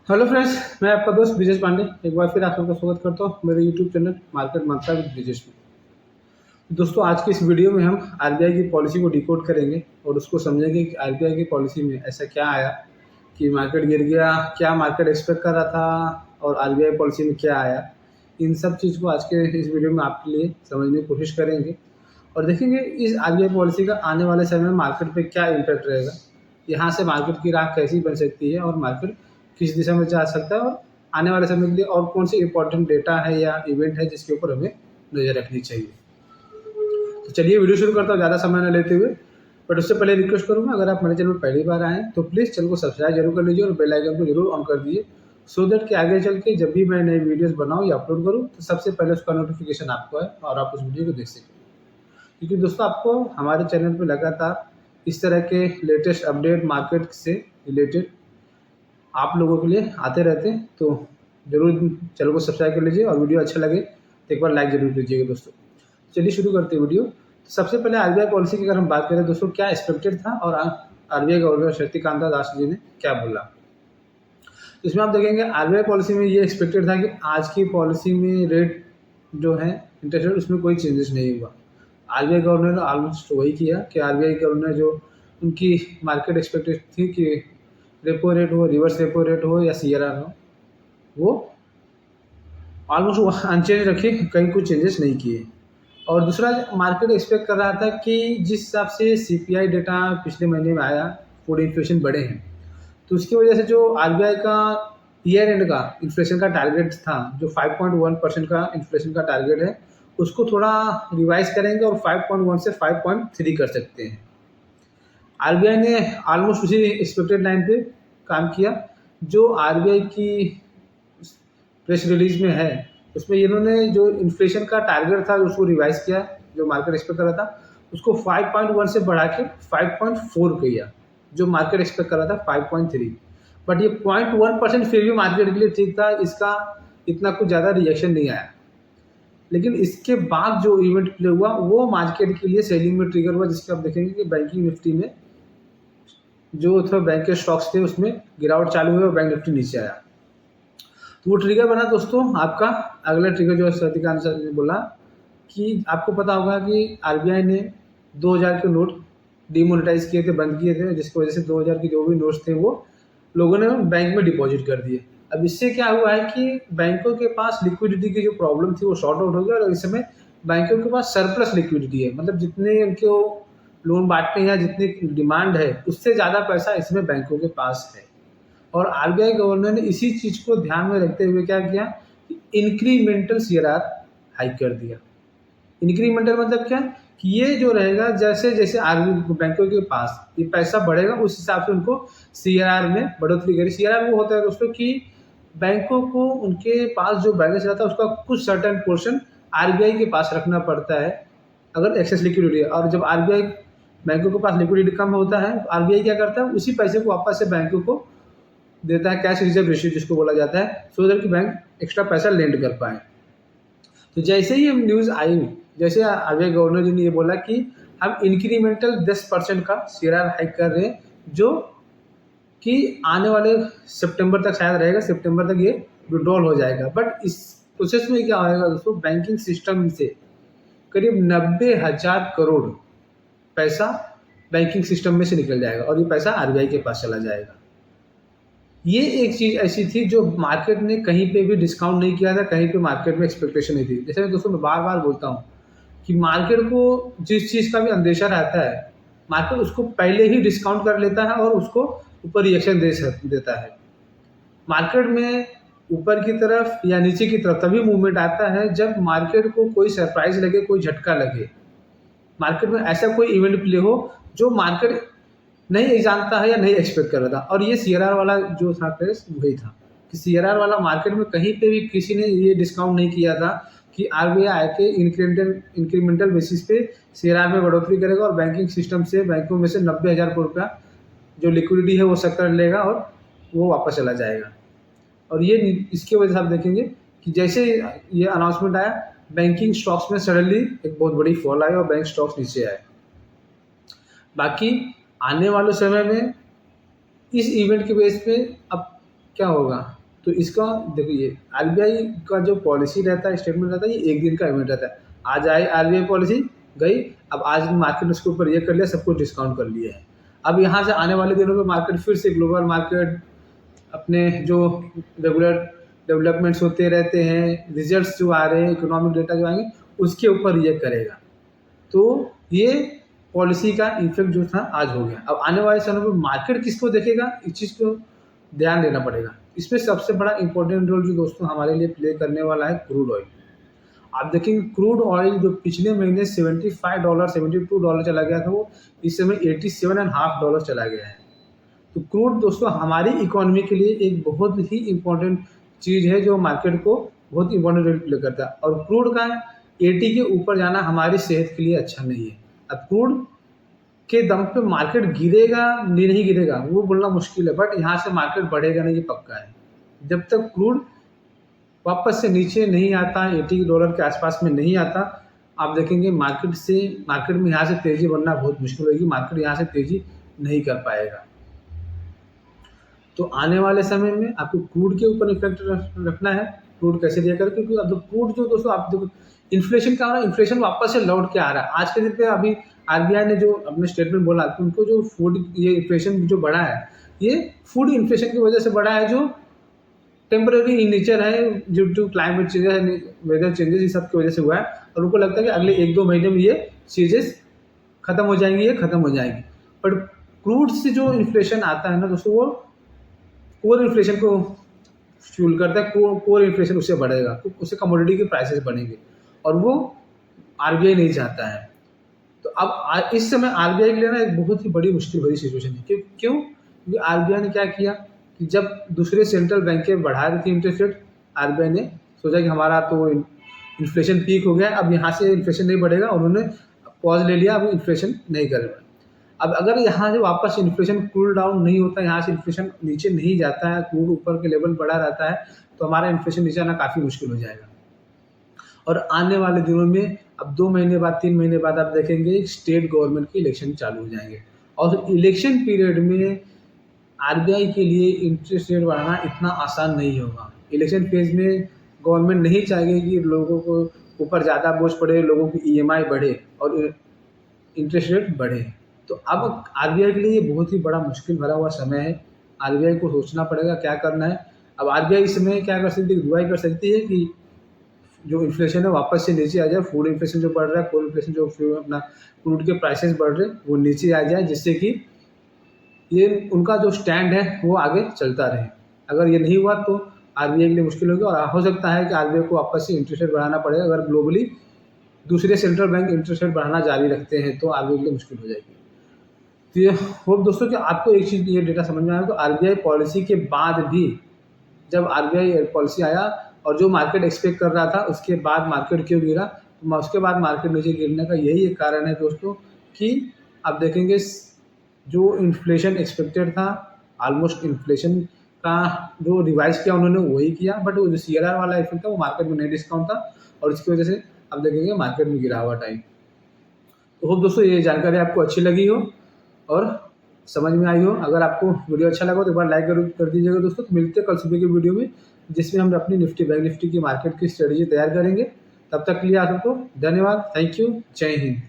Hello friends, मैं आपका दोस्त ब्रिजेश पांडे एक बार फिर आप सबका स्वागत करता हूँ मेरे YouTube channel market Mantra with Brijesh में। दोस्तों, आज की इस वीडियो में हम आरबीआई की पॉलिसी को डिकोड करेंगे और उसको समझेंगे कि आरबीआई की पॉलिसी में ऐसा क्या आया कि मार्केट गिर गया, क्या मार्केट एक्सपेक्ट कर रहा था और आरबीआई पॉलिसी में क्या आया। इन सब चीज़ को आज के इस वीडियो में आपके लिए समझने की कोशिश करेंगे और देखेंगे इस आरबीआई पॉलिसी का आने वाले समय में मार्केट पे क्या इम्पैक्ट रहेगा। यहाँ से मार्केट की राह कैसी बन सकती है और मार्केट किस दिशा में जा सकता है और आने वाले समय के लिए और कौन सी इंपॉर्टेंट डेटा है या इवेंट है जिसके ऊपर हमें नज़र रखनी चाहिए। तो चलिए वीडियो शुरू करता हूँ ज़्यादा समय न लेते हुए। बट उससे पहले रिक्वेस्ट करूँगा, अगर आप मेरे चैनल पर पहली बार आएँ तो प्लीज़ चैनल को सब्सक्राइब जरूर कर लीजिए और बेल आइकन को जरूर ऑन कर दीजिए, सो दैट कि आगे चल के जब भी मैं नई वीडियोस बनाऊँ या अपलोड करूँ तो सबसे पहले उसका नोटिफिकेशन आपको आए और आप उस वीडियो को देख सकें। क्योंकि दोस्तों, आपको हमारे चैनल पर लगातार इस तरह के लेटेस्ट अपडेट मार्केट से रिलेटेड आप लोगों के लिए आते रहते हैं, तो ज़रूर चैनल को सब्सक्राइब कर लीजिए और वीडियो अच्छा लगे तो एक बार लाइक ज़रूर कीजिएगा दोस्तों। चलिए शुरू करते हैं वीडियो। तो सबसे पहले आरबीआई पॉलिसी की अगर हम बात करें दोस्तों, क्या एक्सपेक्टेड था और आरबीआई गवर्नर शक्तिकांता दास जी ने क्या बोला। तो इसमें आप देखेंगे आरबीआई पॉलिसी में ये एक्सपेक्टेड था कि आज की पॉलिसी में रेट जो है इंटरेस्ट रेट उसमें कोई चेंजेस नहीं हुआ। आरबीआई गवर्नर ने ऑलमोस्ट वही किया कि आरबीआई गवर्नर जो उनकी मार्केट एक्सपेक्टेड थी कि रेपो रेट हो, रिवर्स रेपो रेट हो या सीआरआर हो, वो ऑलमोस्ट अनचेंज रखे, कहीं कुछ चेंजेस नहीं किए। और दूसरा, मार्केट एक्सपेक्ट कर रहा था कि जिस हिसाब से सीपीआई डेटा पिछले महीने में आया, फूड इन्फ्लेशन बढ़े हैं, तो उसकी वजह से जो आरबीआई का ईयर एंड का इन्फ्लेशन का टारगेट था, जो 5.1% का इन्फ्लेशन का टारगेट है, उसको थोड़ा रिवाइज करेंगे और 5.1 से 5.3 कर सकते हैं। आरबीआई ने ऑलमोस्ट उसी एक्सपेक्टेड लाइन पे काम किया जो आरबीआई की प्रेस रिलीज में है। उसमें इन्होंने जो इन्फ्लेशन का टारगेट था उसको रिवाइज किया, जो मार्केट एक्सपेक्ट कर रहा था उसको 5.1 से बढ़ा के 5.4 किया, जो मार्केट एक्सपेक्ट कर रहा था 5.3। बट ये 0.1% फिर भी मार्केट के लिए ठीक था, इसका इतना कुछ ज़्यादा रिएक्शन नहीं आया। लेकिन इसके बाद जो इवेंट प्ले हुआ वो मार्केट के लिए सेलिंग में ट्रिगर हुआ, जिसके आप देखेंगे कि बैंकिंग निफ्टी में जो थे बैंक के स्टॉक्स थे उसमें गिरावट चालू हुई और बैंक निफ्टी नीचे आया। तो वो ट्रिगर बना दोस्तों आपका। अगला ट्रिगर जो है शक्तिकांत सर ने बोला कि आपको पता होगा कि आरबीआई ने 2000 के नोट डिमोनेटाइज किए थे, बंद किए थे, जिसकी वजह से 2000 के जो भी नोट्स थे वो लोगों ने बैंक में डिपॉजिट कर दिए। अब इससे क्या हुआ है कि बैंकों के पास लिक्विडिटी की जो प्रॉब्लम थी वो शॉर्ट आउट हो गया और इस समय बैंकों के पास सरप्लस लिक्विडिटी है, मतलब जितने उनके लोन बांटने हैं, जितनी डिमांड है उससे ज़्यादा पैसा इसमें बैंकों के पास है। और आरबीआई गवर्नर ने इसी चीज़ को ध्यान में रखते हुए क्या किया कि इंक्रीमेंटल सीआरआर हाइक कर दिया। इंक्रीमेंटल मतलब क्या कि ये जो रहेगा, जैसे जैसे आरबीआई बैंकों के पास ये पैसा बढ़ेगा उस हिसाब से उनको सीआरआर में बढ़ोतरी करेगी। सीआरआर वो होता है दोस्तों कि बैंकों को उनके पास जो बैलेंस रहता है उसका कुछ सर्टेन पोर्शन आरबीआई के पास रखना पड़ता है अगर एक्सेस लिक्विडिटी है। और जब आरबीआई बैंकों के पास लिक्विडिटी कम होता है तो आरबीआई क्या करता है, उसी पैसे को वापस से बैंकों को देता है, कैश रिजर्व रेशियो जिसको बोला जाता है, सो दैट कि बैंक एक्स्ट्रा पैसा लेंड कर पाए। तो जैसे ही हम न्यूज़ आई, जैसे आरबीआई गवर्नर जी ने ये बोला कि हम इंक्रीमेंटल 10% का सीआरआर हाइक कर रहे हैं, जो कि आने वाले सितंबर तक शायद रहेगा, सितंबर तक ये विड्रॉल हो जाएगा। बट इस प्रोसेस में क्या होगा दोस्तों, बैंकिंग सिस्टम से करीब 90,000 करोड़ पैसा बैंकिंग सिस्टम में से निकल जाएगा और ये पैसा आरबीआई के पास चला जाएगा। ये एक चीज़ ऐसी थी जो मार्केट ने कहीं पे भी डिस्काउंट नहीं किया था, कहीं पे मार्केट में एक्सपेक्टेशन नहीं थी। जैसे दोस्तों मैं बार-बार बोलता हूँ कि मार्केट को जिस चीज़ का भी अंदेशा रहता है, मार्केट उसको पहले ही डिस्काउंट कर लेता है और उसको ऊपर रिएक्शन देता है। मार्केट में ऊपर की तरफ या नीचे की तरफ तभी मूवमेंट आता है जब मार्केट को कोई सरप्राइज़ लगे, कोई झटका लगे। मार्केट में ऐसा कोई इवेंट प्ले हो जो मार्केट नहीं जानता है या नहीं एक्सपेक्ट कर रहा था। और ये सीआरआर वाला जो था केस वही था कि सीआरआर वाला मार्केट में कहीं पे भी किसी ने ये डिस्काउंट नहीं किया था कि आरबीआई आके इंक्रीमेंटल बेसिस पे सीआरआर में बढ़ोतरी करेगा और बैंकिंग सिस्टम से बैंकों में से 90,000 करोड़ रुपया जो लिक्विडिटी है वो सब कर लेगा और वो वापस चला जाएगा। और ये इसकी वजह से आप देखेंगे कि जैसे ये अनाउंसमेंट आया, बैंकिंग स्टॉक्स में सडनली एक बहुत बड़ी फॉल आई और बैंक स्टॉक्स नीचे आए। बाकी आने वाले समय में इस इवेंट के बेस पे अब क्या होगा? तो इसका देखिए आरबीआई का जो पॉलिसी रहता है, स्टेटमेंट रहता है, ये 1 दिन का इवेंट रहता है। आज आई आरबीआई पॉलिसी, गई, अब आज मार्केट ने उसके ऊपर ये कर लिया, सब कुछ डिस्काउंट कर लिया है। अब यहाँ से आने वाले दिनों में मार्केट फिर से ग्लोबल मार्केट अपने जो रेगुलर डेवलपमेंट्स होते रहते हैं, रिजल्ट्स जो आ रहे हैं, इकोनॉमिक डेटा जो आएँगे, उसके ऊपर रिएक्ट करेगा। तो ये पॉलिसी का इफ़ेक्ट जो था आज हो गया। अब आने वाले समय में मार्केट किसको देखेगा, इस चीज़ को ध्यान देना पड़ेगा। इसमें सबसे बड़ा इम्पोर्टेंट रोल जो दोस्तों हमारे लिए प्ले करने वाला है क्रूड ऑयल। आप देखेंगे क्रूड ऑयल जो पिछले महीने $75 $72 चला गया था, वो इस समय $87.5 चला गया है। तो क्रूड दोस्तों हमारी इकोनॉमी के लिए एक बहुत ही इम्पोर्टेंट चीज़ है, जो मार्केट को बहुत इम्पोर्टेंट रोल प्ले करता है। और क्रूड का 80 के ऊपर जाना हमारी सेहत के लिए अच्छा नहीं है। अब क्रूड के दम पे मार्केट गिरेगा नहीं गिरेगा वो बोलना मुश्किल है, बट यहाँ से मार्केट बढ़ेगा नहीं, ये पक्का है। जब तक क्रूड वापस से नीचे नहीं आता, $80 के आसपास में नहीं आता, आप देखेंगे मार्केट में यहाँ से तेज़ी बनना बहुत मुश्किल होगी, मार्केट यहाँ से तेज़ी नहीं कर पाएगा। तो आने वाले समय में आपको क्रूड के ऊपर इफेक्ट रखना है, क्रूड कैसे दिया करें, क्योंकि अब तो क्रूड जो दोस्तों आप देखो इन्फ्लेशन क्या हो रहा है, इन्फ्लेशन वापस से लौट के आ रहा है। आज के दिन पे अभी आरबीआई ने जो अपने स्टेटमेंट बोला कि उनको जो फूड ये इन्फ्लेशन जो बढ़ा है, ये फूड इन्फ्लेशन की वजह से बढ़ा है, जो टेम्पररी इन नेचर है, due to climate changes, weather changes, इस सब की वजह से हुआ है। और उनको लगता है कि अगले 1-2 महीने में ये चीज़ें खत्म हो जाएंगी, ये खत्म हो जाएगी। बट क्रूड से जो इन्फ्लेशन आता है ना दोस्तों, वो कोर इन्फ्लेशन को फ्यूल करता है, कोर इन्फ्लेशन उससे बढ़ेगा, तो उससे कमोडिटी के प्राइसेस बढ़ेंगे, और वो आरबीआई नहीं चाहता है। तो अब इस समय आरबीआई के लिए ना एक बहुत ही बड़ी मुश्किल भरी सिचुएशन है। क्यों? क्योंकि आरबीआई ने क्या किया कि जब दूसरे सेंट्रल बैंक के बढ़ा रही थी इंटरेस्ट रेट, आरबीआई ने सोचा कि हमारा तो इन्फ्लेशन पीक हो गया, अब यहाँ से इन्फ्लेशन नहीं बढ़ेगा, उन्होंने पॉज ले लिया, अब इन्फ्लेशन नहीं करेगा। अब अगर यहाँ से वापस इन्फ्लेशन कूल डाउन नहीं होता, यहाँ से इन्फ्लेशन नीचे नहीं जाता है, क्रूड ऊपर के लेवल बढ़ा रहता है, तो हमारा इन्फ्लेशन नीचे आना काफ़ी मुश्किल हो जाएगा। और आने वाले दिनों में अब 2 महीने बाद 3 महीने बाद आप देखेंगे स्टेट गवर्नमेंट के इलेक्शन चालू हो जाएंगे, और इलेक्शन पीरियड में आरबीआई के लिए इंटरेस्ट रेट बढ़ाना इतना आसान नहीं होगा। इलेक्शन फेज में गवर्नमेंट नहीं चाहेगी कि लोगों को ऊपर ज़्यादा बोझ पड़े, लोगों की ईएमआई बढ़े और इंटरेस्ट रेट बढ़े। तो अब आरबीआई के लिए ये बहुत ही बड़ा मुश्किल भरा हुआ समय है। आरबीआई को सोचना पड़ेगा क्या करना है। अब आरबीआई इस समय क्या कर सकती है, दुआई कर सकती है कि जो इन्फ्लेशन है वापस से नीचे आ जाए, फूड इन्फ्लेशन जो बढ़ रहा है, कोल इन्फ्लेशन जो अपना क्रूड के प्राइसेस बढ़ रहे हैं, वो नीचे आ जाए, जिससे कि ये उनका जो स्टैंड है वो आगे चलता रहे। अगर ये नहीं हुआ तो आरबीआई के लिए मुश्किल होगी, और हो सकता है कि आरबीआई को वापस से इंटरेस्ट रेट बढ़ाना पड़ेगा। अगर ग्लोबली दूसरे सेंट्रल बैंक इंटरेस्ट रेट बढ़ाना जारी रखते हैं तो आरबीआई के लिए मुश्किल हो जाएगी। तो ये होप दोस्तों कि आपको एक चीज़ ये डेटा समझ में आया, तो आरबीआई पॉलिसी के बाद भी, जब आरबीआई पॉलिसी आया और जो मार्केट एक्सपेक्ट कर रहा था, उसके बाद मार्केट क्यों गिरा, तो उसके बाद मार्केट नीचे गिरने का यही एक कारण है दोस्तों कि आप देखेंगे जो इन्फ्लेशन एक्सपेक्टेड था, ऑलमोस्ट इन्फ्लेशन का जो रिवाइज किया उन्होंने वही किया, बट वो जो सीआरआर वाला इफेक्ट था वो मार्केट में नहीं डिस्काउंट था, और इसकी वजह से आप देखेंगे मार्केट में गिरा हुआ टाइम। तो होप दोस्तों ये जानकारी आपको अच्छी लगी हो और समझ में आई हो। अगर आपको वीडियो अच्छा लगा तो एक बार लाइक कर दीजिएगा दोस्तों। तो मिलते हैं कल सुबह की वीडियो में, जिसमें हम अपनी निफ्टी बैंक निफ्टी की मार्केट की स्ट्रेटेजी तैयार करेंगे। तब तक के लिए आप सबको धन्यवाद, थैंक यू, जय हिंद।